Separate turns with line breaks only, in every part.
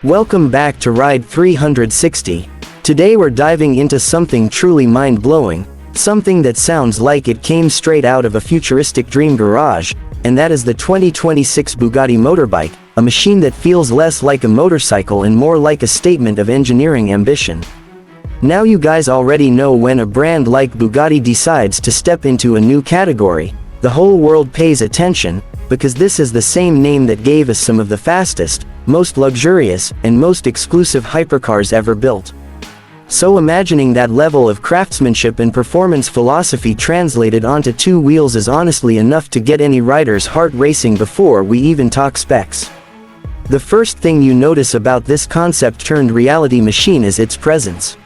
Welcome back to Ride 360. Today we're diving into something truly mind-blowing, something that sounds like it came straight out of a futuristic dream garage, and that is the 2026 Bugatti Motorbike, a machine that feels less like a motorcycle and more like a statement of engineering ambition. Now you guys already know when a brand like Bugatti decides to step into a new category, the whole world pays attention, because this is the same name that gave us some of the fastest, most luxurious, and most exclusive hypercars ever built. So imagining that level of craftsmanship and performance philosophy translated onto two wheels is honestly enough to get any rider's heart racing before we even talk specs. The first thing you notice about this concept-turned-reality machine is its presence.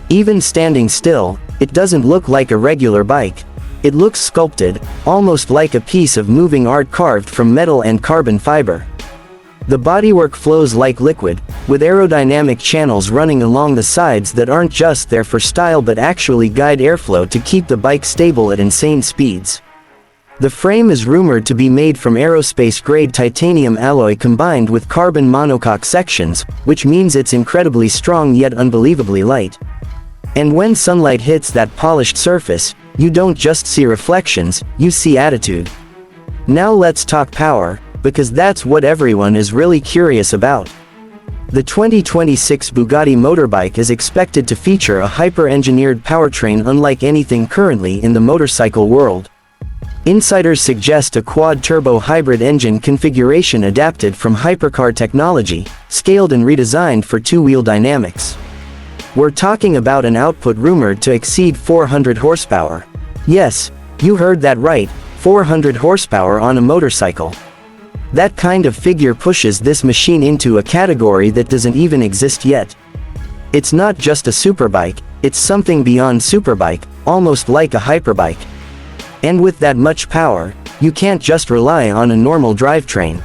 Even standing still, it doesn't look like a regular bike. It looks sculpted, almost like a piece of moving art carved from metal and carbon fiber. The bodywork flows like liquid, with aerodynamic channels running along the sides that aren't just there for style but actually guide airflow to keep the bike stable at insane speeds. The frame is rumored to be made from aerospace-grade titanium alloy combined with carbon monocoque sections, which means it's incredibly strong yet unbelievably light. And when sunlight hits that polished surface, you don't just see reflections, you see attitude. Now let's talk power, because that's what everyone is really curious about. The 2026 Bugatti Motorbike is expected to feature a hyper-engineered powertrain unlike anything currently in the motorcycle world. Insiders suggest a quad-turbo hybrid engine configuration adapted from hypercar technology, scaled and redesigned for two-wheel dynamics. We're talking about an output rumored to exceed 400 horsepower. Yes, you heard that right, 400 horsepower on a motorcycle. That kind of figure pushes this machine into a category that doesn't even exist yet. It's not just a superbike, it's something beyond superbike, almost like a hyperbike. And with that much power, you can't just rely on a normal drivetrain.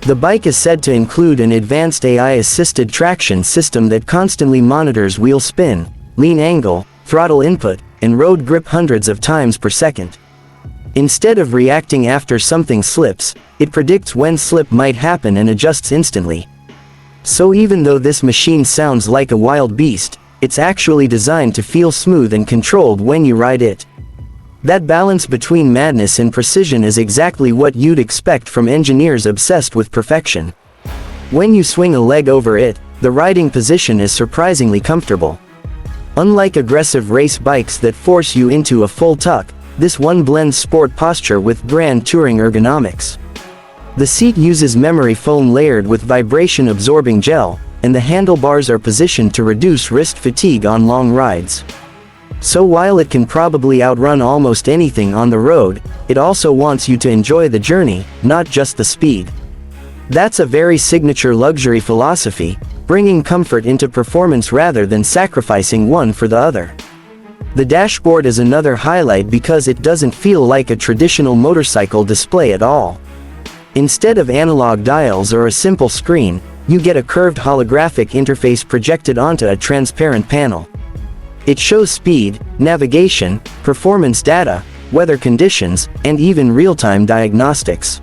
The bike is said to include an advanced AI-assisted traction system that constantly monitors wheel spin, lean angle, throttle input, and road grip hundreds of times per second. Instead of reacting after something slips, it predicts when slip might happen and adjusts instantly. So even though this machine sounds like a wild beast, it's actually designed to feel smooth and controlled when you ride it. That balance between madness and precision is exactly what you'd expect from engineers obsessed with perfection. When you swing a leg over it, the riding position is surprisingly comfortable. Unlike aggressive race bikes that force you into a full tuck, this one blends sport posture with grand touring ergonomics. The seat uses memory foam layered with vibration-absorbing gel, and the handlebars are positioned to reduce wrist fatigue on long rides. So while it can probably outrun almost anything on the road, it also wants you to enjoy the journey, not just the speed. That's a very signature luxury philosophy, bringing comfort into performance rather than sacrificing one for the other. The dashboard is another highlight because it doesn't feel like a traditional motorcycle display at all. Instead of analog dials or a simple screen, you get a curved holographic interface projected onto a transparent panel. It shows speed, navigation, performance data, weather conditions, and even real-time diagnostics.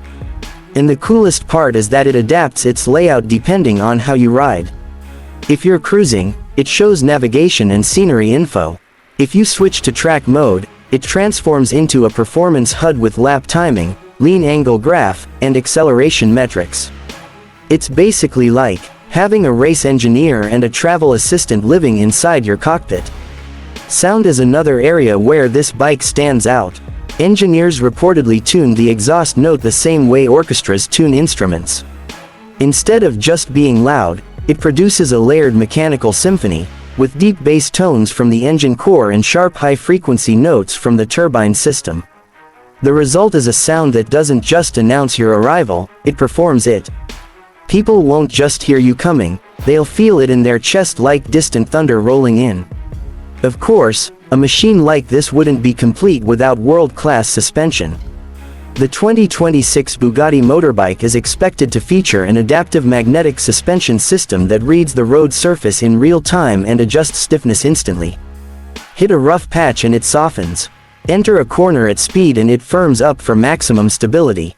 And the coolest part is that it adapts its layout depending on how you ride. If you're cruising, it shows navigation and scenery info. If you switch to track mode, it transforms into a performance HUD with lap timing, lean angle graph, and acceleration metrics. It's basically like having a race engineer and a travel assistant living inside your cockpit. Sound is another area where this bike stands out. Engineers reportedly tuned the exhaust note the same way orchestras tune instruments. Instead of just being loud, it produces a layered mechanical symphony, with deep bass tones from the engine core and sharp high-frequency notes from the turbine system. The result is a sound that doesn't just announce your arrival, it performs it. People won't just hear you coming, they'll feel it in their chest like distant thunder rolling in. Of course, a machine like this wouldn't be complete without world-class suspension. The 2026 Bugatti Motorbike is expected to feature an adaptive magnetic suspension system that reads the road surface in real time and adjusts stiffness instantly. Hit a rough patch and it softens. Enter a corner at speed and it firms up for maximum stability.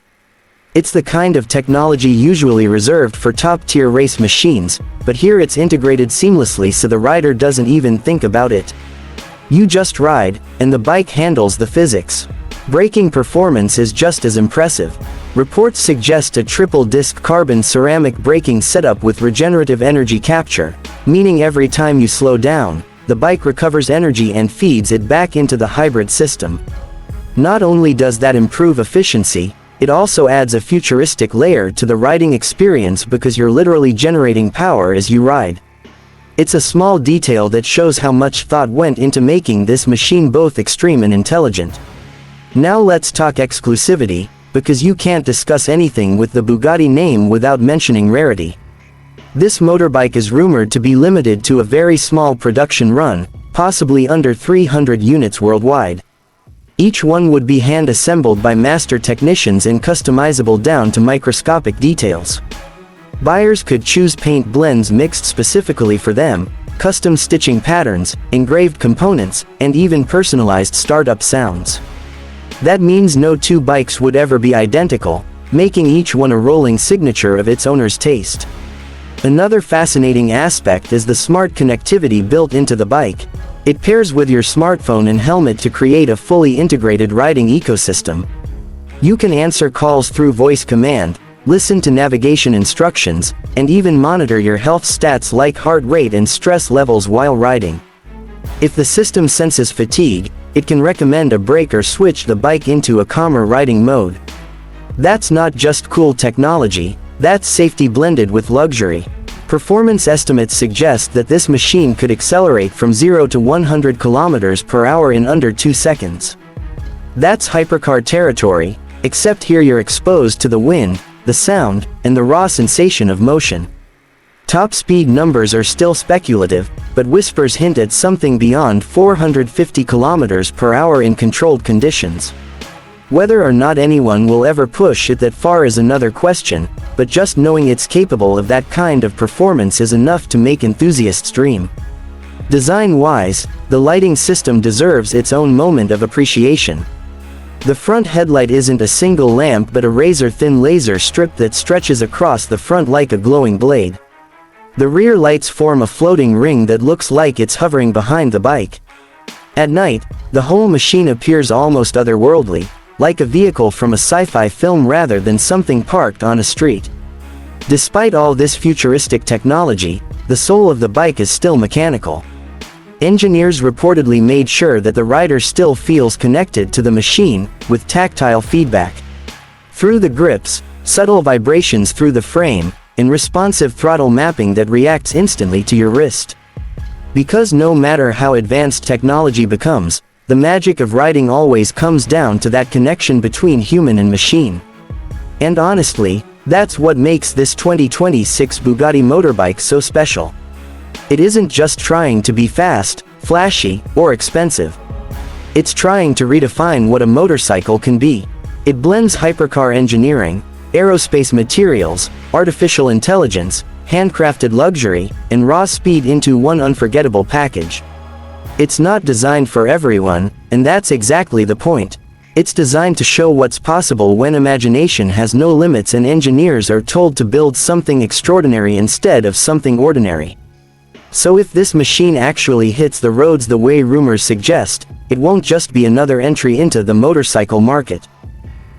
It's the kind of technology usually reserved for top-tier race machines, but here it's integrated seamlessly so the rider doesn't even think about it. You just ride, and the bike handles the physics. Braking performance is just as impressive. Reports suggest a triple-disc carbon ceramic braking setup with regenerative energy capture, meaning every time you slow down, the bike recovers energy and feeds it back into the hybrid system. Not only does that improve efficiency, it also adds a futuristic layer to the riding experience because you're literally generating power as you ride. It's a small detail that shows how much thought went into making this machine both extreme and intelligent. Now let's talk exclusivity, because you can't discuss anything with the Bugatti name without mentioning rarity. This motorbike is rumored to be limited to a very small production run, possibly under 300 units worldwide. Each one would be hand-assembled by master technicians and customizable down to microscopic details. Buyers could choose paint blends mixed specifically for them, custom stitching patterns, engraved components, and even personalized startup sounds. That means no two bikes would ever be identical, making each one a rolling signature of its owner's taste. Another fascinating aspect is the smart connectivity built into the bike. It pairs with your smartphone and helmet to create a fully integrated riding ecosystem. You can answer calls through voice command, listen to navigation instructions, and even monitor your health stats like heart rate and stress levels while riding. If the system senses fatigue, it can recommend a break or switch the bike into a calmer riding mode. That's not just cool technology, that's safety blended with luxury. Performance estimates suggest that this machine could accelerate from 0 to 100 km per hour in under 2 seconds. That's hypercar territory, except here you're exposed to the wind, the sound, and the raw sensation of motion. Top speed numbers are still speculative, but whispers hint at something beyond 450 km per hour in controlled conditions. Whether or not anyone will ever push it that far is another question, but just knowing it's capable of that kind of performance is enough to make enthusiasts dream. Design-wise, the lighting system deserves its own moment of appreciation. The front headlight isn't a single lamp but a razor-thin laser strip that stretches across the front like a glowing blade. The rear lights form a floating ring that looks like it's hovering behind the bike. At night, the whole machine appears almost otherworldly, like a vehicle from a sci-fi film rather than something parked on a street. Despite all this futuristic technology, the soul of the bike is still mechanical. Engineers reportedly made sure that the rider still feels connected to the machine, with tactile feedback. Through the grips, subtle vibrations through the frame, and responsive throttle mapping that reacts instantly to your wrist. Because no matter how advanced technology becomes, the magic of riding always comes down to that connection between human and machine. And honestly, that's what makes this 2026 Bugatti Motorbike so special. It isn't just trying to be fast, flashy, or expensive. It's trying to redefine what a motorcycle can be. It blends hypercar engineering, aerospace materials, artificial intelligence, handcrafted luxury, and raw speed into one unforgettable package. It's not designed for everyone, and that's exactly the point. It's designed to show what's possible when imagination has no limits and engineers are told to build something extraordinary instead of something ordinary. So if this machine actually hits the roads the way rumors suggest, it won't just be another entry into the motorcycle market.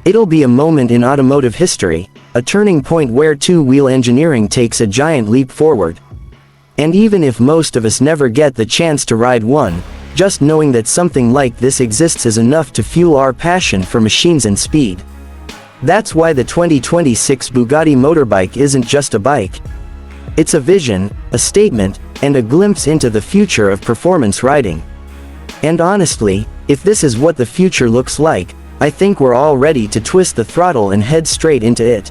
It'll be a moment in automotive history, a turning point where two-wheel engineering takes a giant leap forward. And even if most of us never get the chance to ride one, just knowing that something like this exists is enough to fuel our passion for machines and speed. That's why the 2026 Bugatti Motorbike isn't just a bike. It's a vision, a statement, and a glimpse into the future of performance riding. And honestly, if this is what the future looks like, I think we're all ready to twist the throttle and head straight into it.